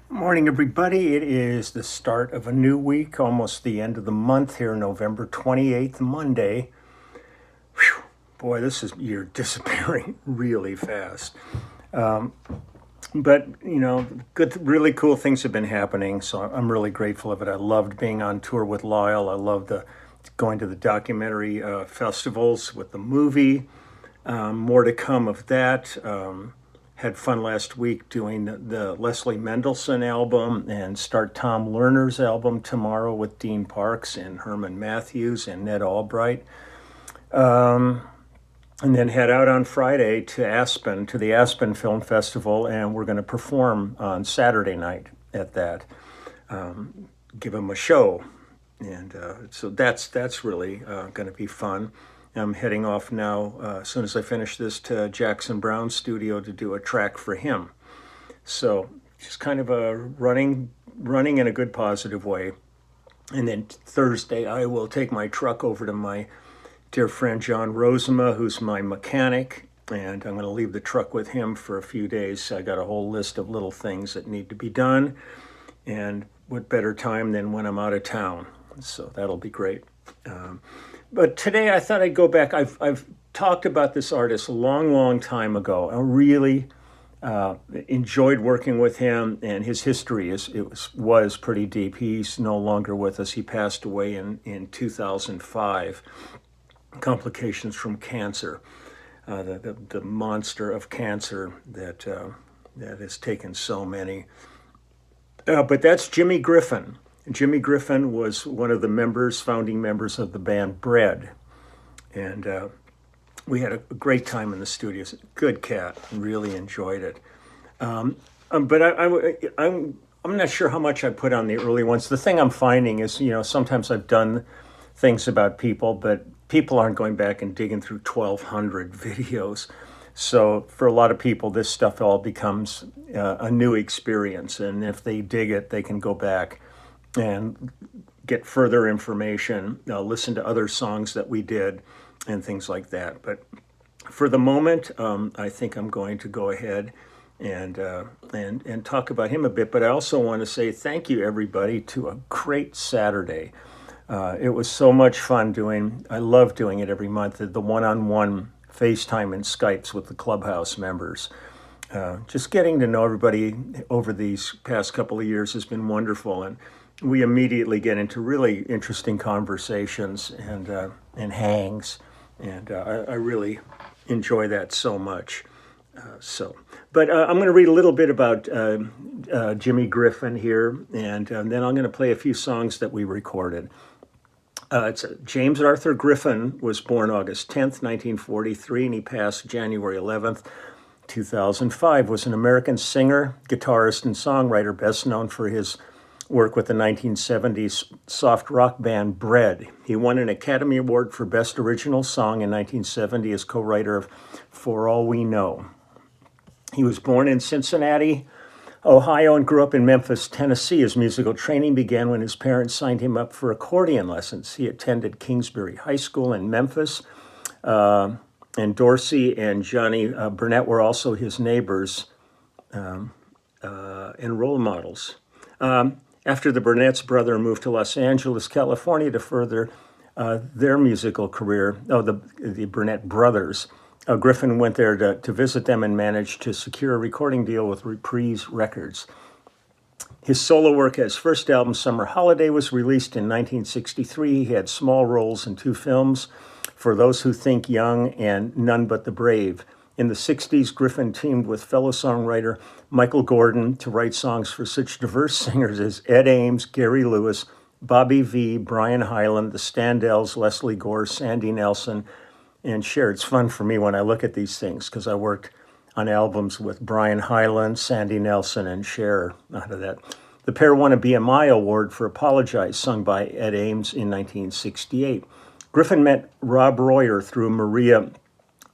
Morning, everybody. It is the start of a new week, almost the end of the month here, November 28th, Monday. Whew, boy, this is year disappearing really fast. But, good, really cool things have been happening, so I'm really grateful of it. I loved being on tour with Lyle. I loved going to the documentary festivals with the movie. More to come of that. Had fun last week doing the Leslie Mendelssohn album and start Tom Lerner's album tomorrow with Dean Parks and Herman Matthews and Ned Albright. And then head out on Friday to Aspen, to the Aspen Film Festival, and we're going to perform on Saturday night at that. Give them a show. And so that's really going to be fun. I'm heading off now, as soon as I finish this, to Jackson Brown's studio to do a track for him. So just kind of a running in a good positive way. And then Thursday, I will take my truck over to my dear friend John Rosema, who's my mechanic, and I'm going to leave the truck with him for a few days. I got a whole list of little things that need to be done, and what better time than when I'm out of town? So that'll be great. But today I thought I'd go back. I've talked about this artist a long time ago. I really enjoyed working with him, and his history was pretty deep. He's no longer with us. He passed away in 2005. Complications from cancer, the monster of cancer that has taken so many. But that's Jimmy Griffin. Jimmy Griffin was one of the founding members of the band Bread. And we had a great time in the studios. Good cat, really enjoyed it. But I'm not sure how much I put on the early ones. The thing I'm finding is, sometimes I've done things about people, but people aren't going back and digging through 1,200 videos. So for a lot of people, this stuff all becomes a new experience. And if they dig it, they can go back and get further information, listen to other songs that we did and things like that. But for the moment, I think I'm going to go ahead and talk about him a bit. But I also want to say thank you, everybody, to a great Saturday. It was so much fun I love doing it every month, the one-on-one FaceTime and Skypes with the Clubhouse members. Just getting to know everybody over these past couple of years has been wonderful. And we immediately get into really interesting conversations and hangs. And I really enjoy that so much. But I'm going to read a little bit about Jimmy Griffin here, and then I'm going to play a few songs that we recorded. James Arthur Griffin was born August 10th, 1943, and he passed January 11th, 2005. Was an American singer, guitarist, and songwriter, best known for his work with the 1970s soft rock band Bread. He won an Academy Award for Best Original Song in 1970 as co-writer of For All We Know. He was born in Cincinnati, Ohio, and grew up in Memphis, Tennessee. His musical training began when his parents signed him up for accordion lessons. He attended Kingsbury High School in Memphis, and Dorsey and Johnny Burnett were also his neighbors and role models. After the Burnett's brother moved to Los Angeles, California to further their musical career, the Burnett brothers, Griffin went there to visit them and managed to secure a recording deal with Reprise Records. His solo work, his first album, Summer Holiday, was released in 1963. He had small roles in two films, For Those Who Think Young and None But the Brave. In the 60s, Griffin teamed with fellow songwriter Michael Gordon to write songs for such diverse singers as Ed Ames, Gary Lewis, Bobby Vee, Brian Hyland, the Standells, Leslie Gore, Sandy Nelson, and Cher. It's fun for me when I look at these things because I worked on albums with Brian Hyland, Sandy Nelson, and Cher out of that. The pair won a BMI award for Apologize, sung by Ed Ames in 1968. Griffin met Rob Royer through Maria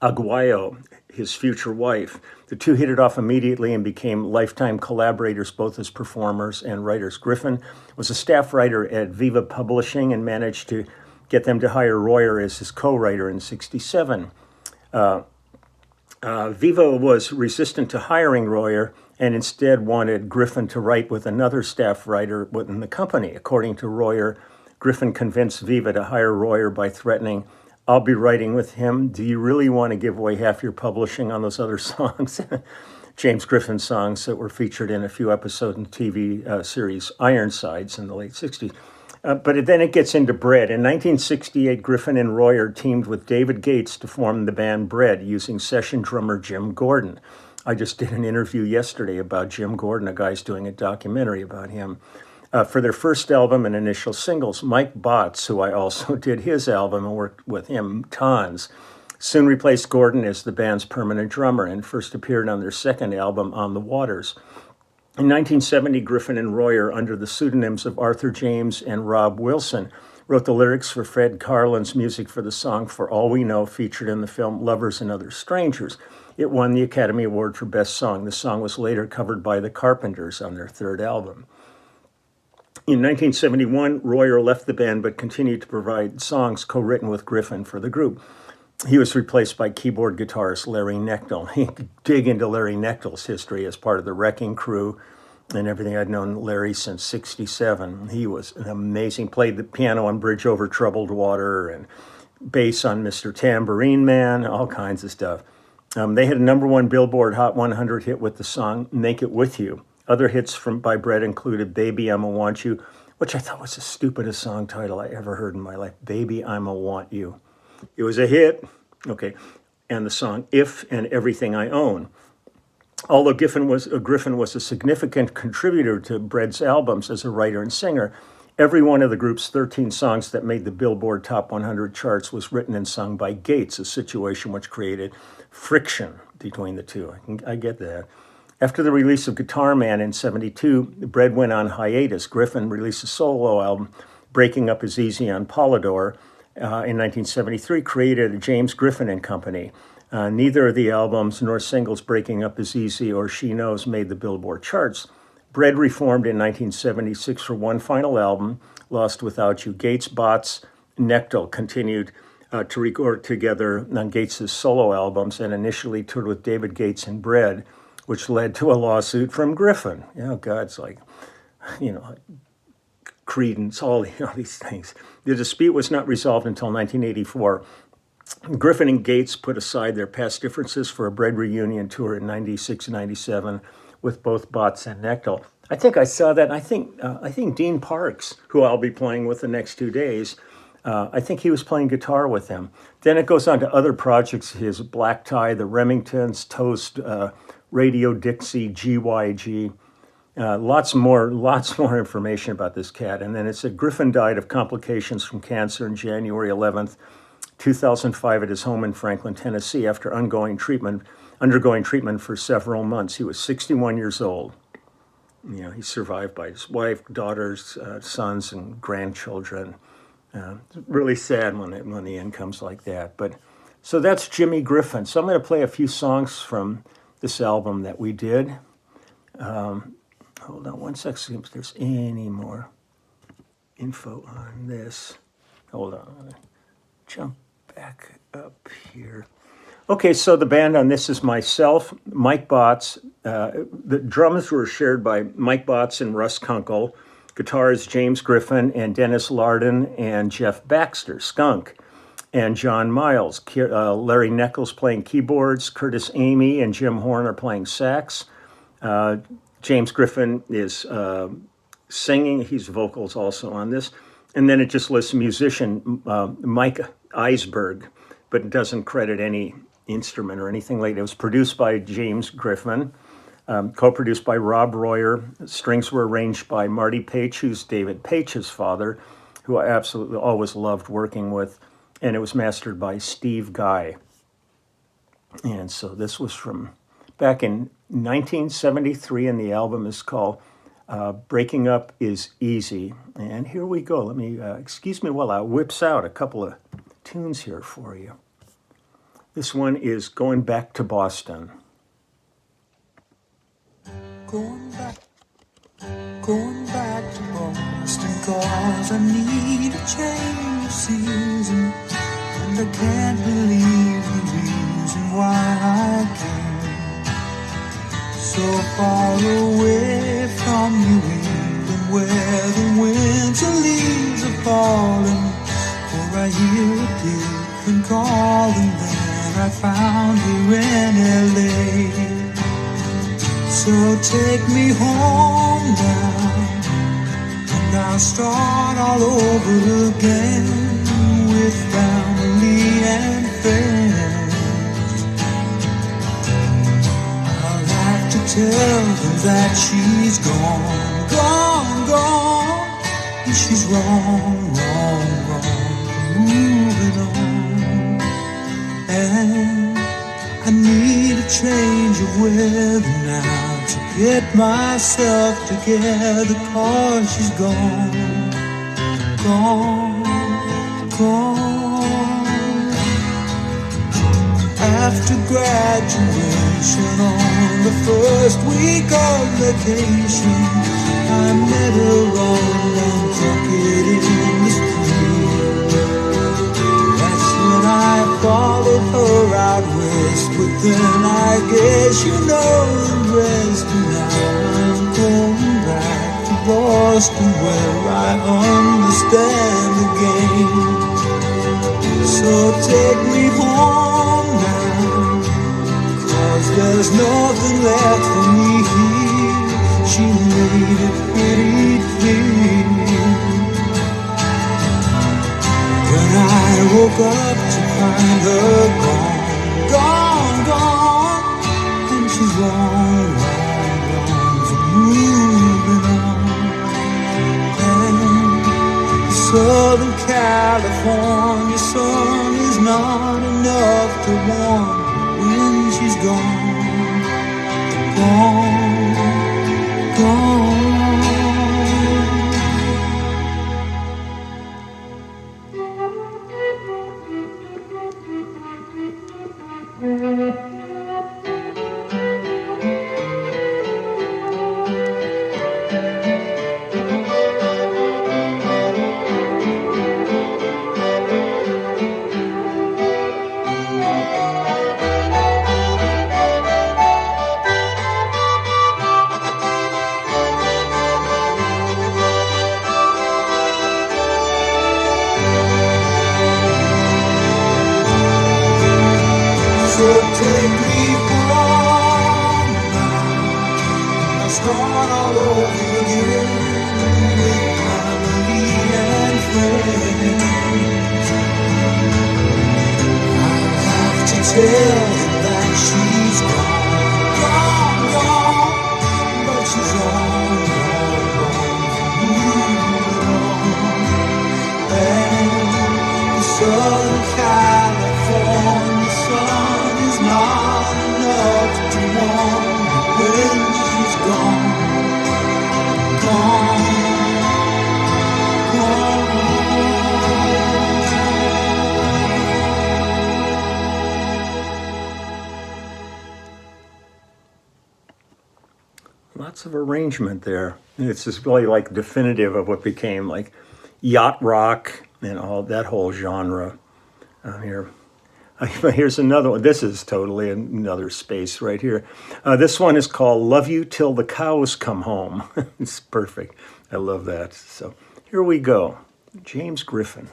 Aguayo, his future wife. The two hit it off immediately and became lifetime collaborators, both as performers and writers. Griffin was a staff writer at Viva Publishing and managed to get them to hire Royer as his co-writer in '67. Viva was resistant to hiring Royer and instead wanted Griffin to write with another staff writer within the company. According to Royer, Griffin convinced Viva to hire Royer by threatening, "I'll be writing with him. Do you really want to give away half your publishing on those other songs?" James Griffin songs that were featured in a few episodes in TV series Ironsides in the late 60s. But then it gets into Bread. In 1968, Griffin and Royer teamed with David Gates to form the band Bread using session drummer Jim Gordon. I just did an interview yesterday about Jim Gordon. A guy's doing a documentary about him. For their first album and initial singles, Mike Botts, who I also did his album and worked with him tons, soon replaced Gordon as the band's permanent drummer and first appeared on their second album, On the Waters. In 1970, Griffin and Royer, under the pseudonyms of Arthur James and Rob Wilson, wrote the lyrics for Fred Karlin's music for the song For All We Know, featured in the film Lovers and Other Strangers. It won the Academy Award for Best Song. The song was later covered by the Carpenters on their third album. In 1971, Royer left the band but continued to provide songs co-written with Griffin for the group. He was replaced by keyboard guitarist Larry Knechtel. He could dig into Larry Knechtel's history as part of the Wrecking Crew and everything. I'd known Larry since '67. He was an amazing, played the piano on Bridge Over Troubled Water and bass on Mr. Tambourine Man, all kinds of stuff. They had a #1 Billboard Hot 100 hit with the song Make It With You. Other hits by Bread included Baby, I'ma Want You, which I thought was the stupidest song title I ever heard in my life. Baby, I'ma Want You. It was a hit, okay, and the song If and Everything I Own. Although Griffin was a significant contributor to Bread's albums as a writer and singer, every one of the group's 13 songs that made the Billboard Top 100 charts was written and sung by Gates, a situation which created friction between the two. I get that. After the release of Guitar Man in '72, Bread went on hiatus. Griffin released a solo album, Breaking Up Is Easy on Polydor. In 1973, created a James Griffin and Company. Neither of the albums nor singles Breaking Up Is Easy or She Knows made the Billboard charts. Bread reformed in 1976 for one final album, Lost Without You. Gates, Botts, Knechtel continued to record together on Gates' solo albums and initially toured with David Gates and Bread, which led to a lawsuit from Griffin. God, it's like, Credence, all these things. The dispute was not resolved until 1984. Griffin and Gates put aside their past differences for a Bread reunion tour in '96-'97 with both Botts and Knechtel. I think I saw that. I think Dean Parks, who I'll be playing with the next 2 days, I think he was playing guitar with them. Then it goes on to other projects, his Black Tie, the Remingtons, Toast, Radio Dixie, GYG. Lots more information about this cat. And then it said Griffin died of complications from cancer on January 11th, 2005 at his home in Franklin, Tennessee, after undergoing treatment for several months. He was 61 years old. He's survived by his wife, daughters, sons, and grandchildren. It's really sad when the end comes like that. But so that's Jimmy Griffin. So I'm going to play a few songs from this album that we did. Hold on one sec, see if there's any more info on this. Hold on, I'm going to jump back up here. Okay, so the band on this is myself, Mike Botts. The drums were shared by Mike Botts and Russ Kunkel. Guitars, James Griffin and Dennis Lardon and Jeff Baxter, Skunk, and John Miles. Larry Knechtel's playing keyboards. Curtis Amy and Jim Horn are playing sax. James Griffin is singing. He's vocals also on this. And then it just lists musician Mike Eisberg, but it doesn't credit any instrument or anything like that. It was produced by James Griffin, co-produced by Rob Royer. Strings were arranged by Marty Page, who's David Page's father, who I absolutely always loved working with. And it was mastered by Steve Guy. And so this was from back in 1973, and the album is called Breaking Up Is Easy. And here we go. Let me, excuse me while I whips out a couple of tunes here for you. This one is Going Back to Boston. Going back to Boston, 'cause I need a change of season, and I can't believe the reason why I came. so far away from New England, where the winter leaves are falling. For I hear a different calling than I found here in LA. So take me home now, and I'll start all over again with family and friends. I'll have to tell them that she's gone, gone, gone, and she's wrong, wrong, wrong, moving on. And I need a change of weather now to get myself together, 'cause she's gone, gone, gone. After graduation, on the first week of vacation, I met her on Nantucket in the spring. That's when I followed her out west, but then I guess you know the rest. And now I'm going back to Boston, where I understand the game. So take me home now, 'cause there's nothing left for me here. She made it pretty clear. When I woke up to find her gone, gone, gone, and she's wrong, wrong, wrong for moving on. And Southern California sun is not enough to warm when she's gone, gone, gone. So take me home now, I'll start all over again with family and friends. I'll have to tell them that she's gone, gone, gone, but she's wrong, wrong, wrong, and the Southern California sun is not enough to warm when she's gone, gone, gone. Lots of arrangement there. It's just really like definitive of what became like yacht rock and all that whole genre here. Here's another one. This is totally another space right here. This one is called Love You Till the Cows Come Home. It's perfect. I love that. So here we go. James Griffin.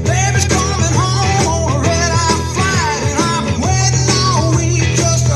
Baby's coming home on a red-eye flight, and I've been waiting all week just to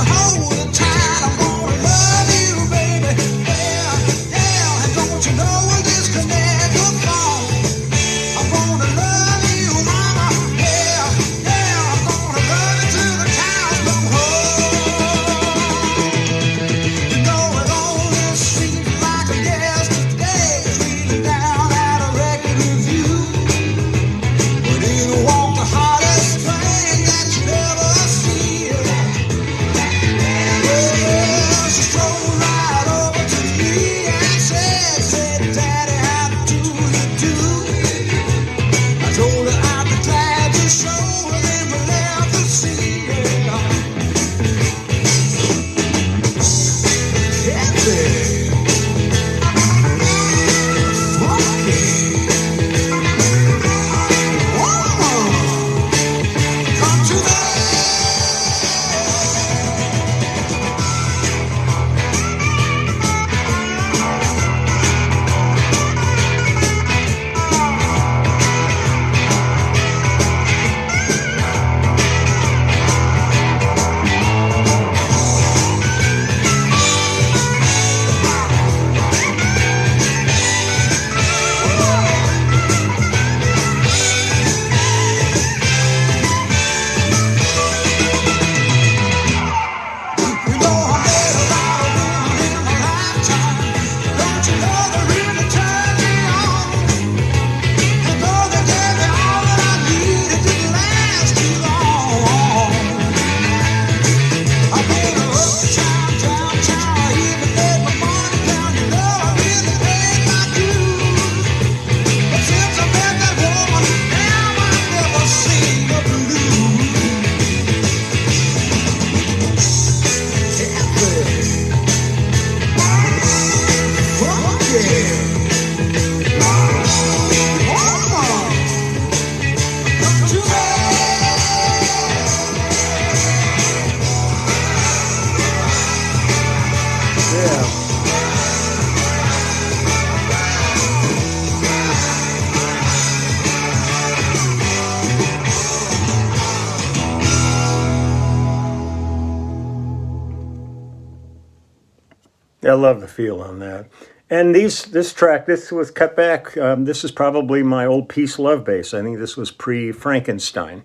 I love the feel on that. And this track, this was cut back. This is probably my old Peace Love bass. I think this was pre-Frankenstein.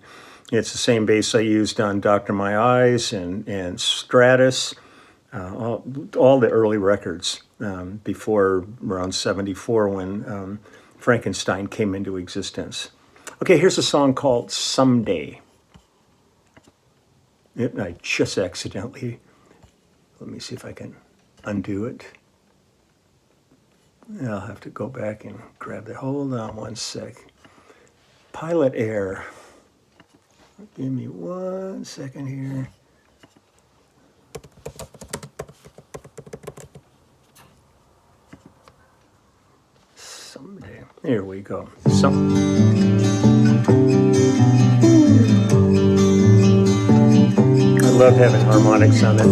It's the same bass I used on Doctor My Eyes and Stratus, all the early records before around 74 when Frankenstein came into existence. Okay, here's a song called Someday. I just accidentally, let me see if I can undo it. I'll have to go back and grab that. Hold on one sec. Pilot Air. Give me 1 second here. Someday. Here we go. I love having harmonics on it.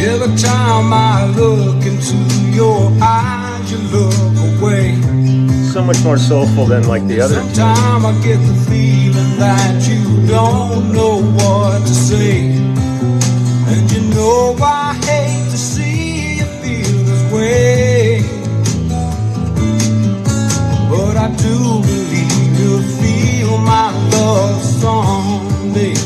Every time I look into your eyes, you look away. So much more soulful than like the other. Sometimes I get the feeling that you don't know what to say. And you know I hate to see you feel this way. But I do believe you'll feel my love someday.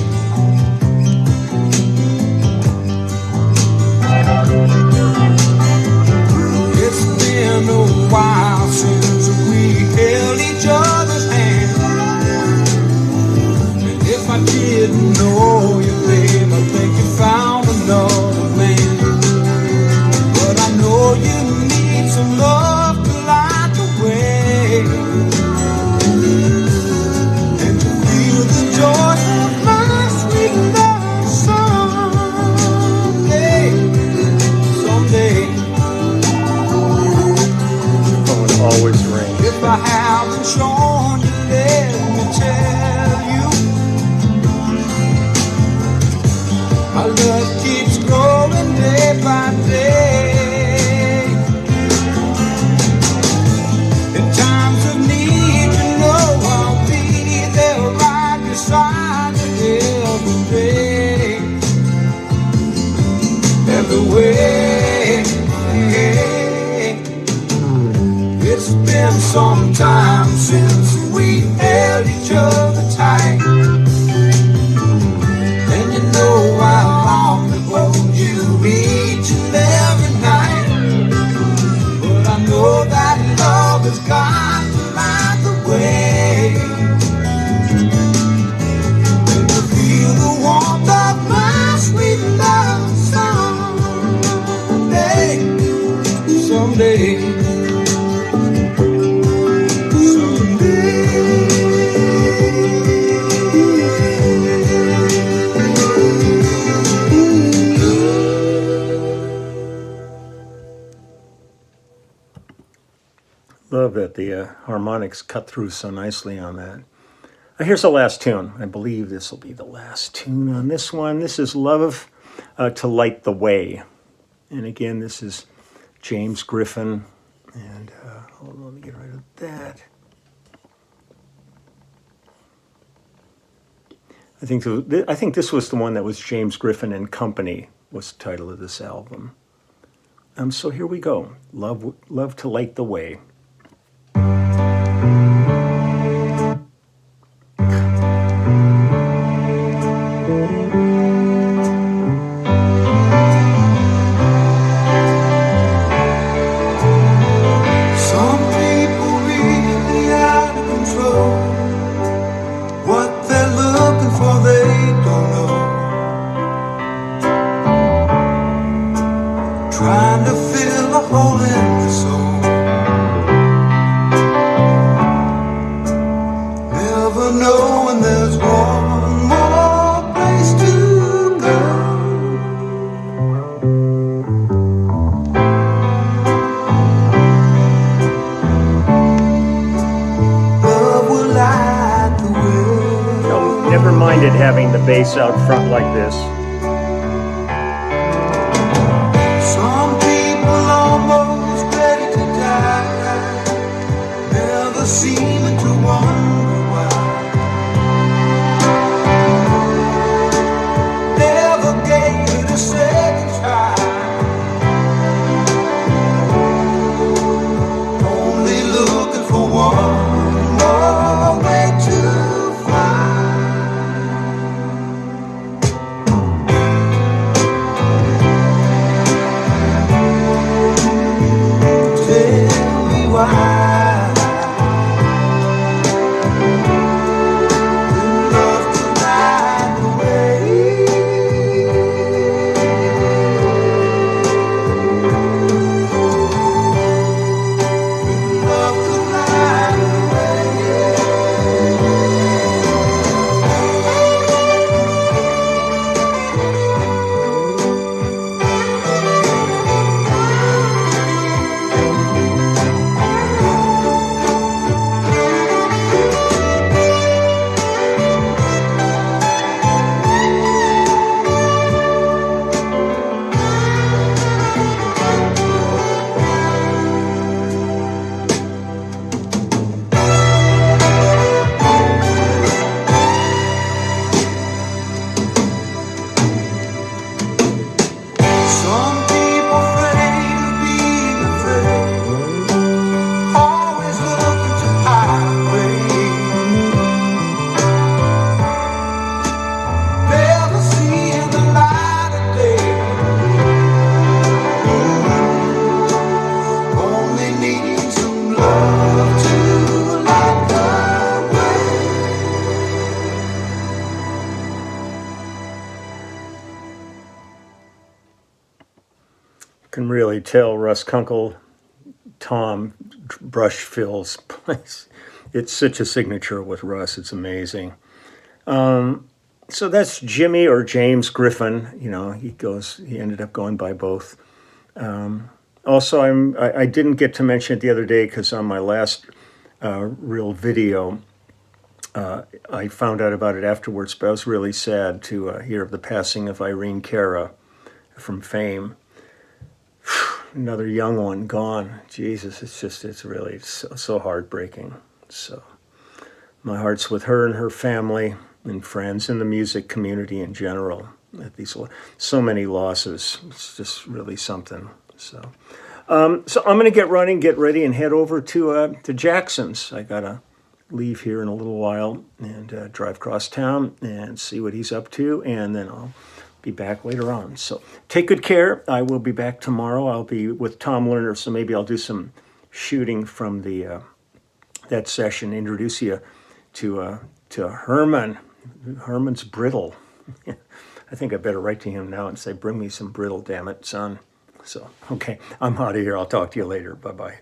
It's been a while since we held each other's hand. And if I didn't know you, babe, I think you found another man. But I know you need some love to light the way. And to feel the joy of my sweet love someday. Someday. Always rain. If I haven't shown you, let me tell you, my love keeps growing day by day. In times of need, you know I'll be there right beside you every day, every way. It's been some time since we held each other tight. And you know I long to hold you each and every night. But I know that love has got to light the way. And to feel the warmth of my sweet love someday, someday. Love that the harmonics cut through so nicely on that. Here's the last tune. I believe this will be the last tune on this one. This is Love to Light the Way. And again, this is James Griffin. And hold on, let me get rid of that. I think this was the one that was James Griffin and Company was the title of this album. So here we go. Love to Light the Way. Trying to fill a hole in the soul. Never knowing there's one more place to go. Love will light the way. No, never minded having the bass out front like this. Seeming to wonder why really tell Russ Kunkel, Tom Brushfield's place. It's such a signature with Russ. It's amazing. So that's Jimmy or James Griffin. He ended up going by both. Also, I didn't get to mention it the other day because on my last real video, I found out about it afterwards, but I was really sad to hear of the passing of Irene Cara from Fame. Another young one gone. Jesus, it's really so heartbreaking. So my heart's with her and her family and friends and the music community in general. So many losses. It's just really something. So I'm going to get ready, and head over to Jackson's. I gotta leave here in a little while and drive across town and see what he's up to, and then I'll be back later on. So take good care. I will be back tomorrow. I'll be with Tom Lerner, so maybe I'll do some shooting from that session. Introduce you to Herman. Herman's brittle. I think I better write to him now and say, bring me some brittle, damn it, son. So, okay, I'm out of here. I'll talk to you later. Bye-bye.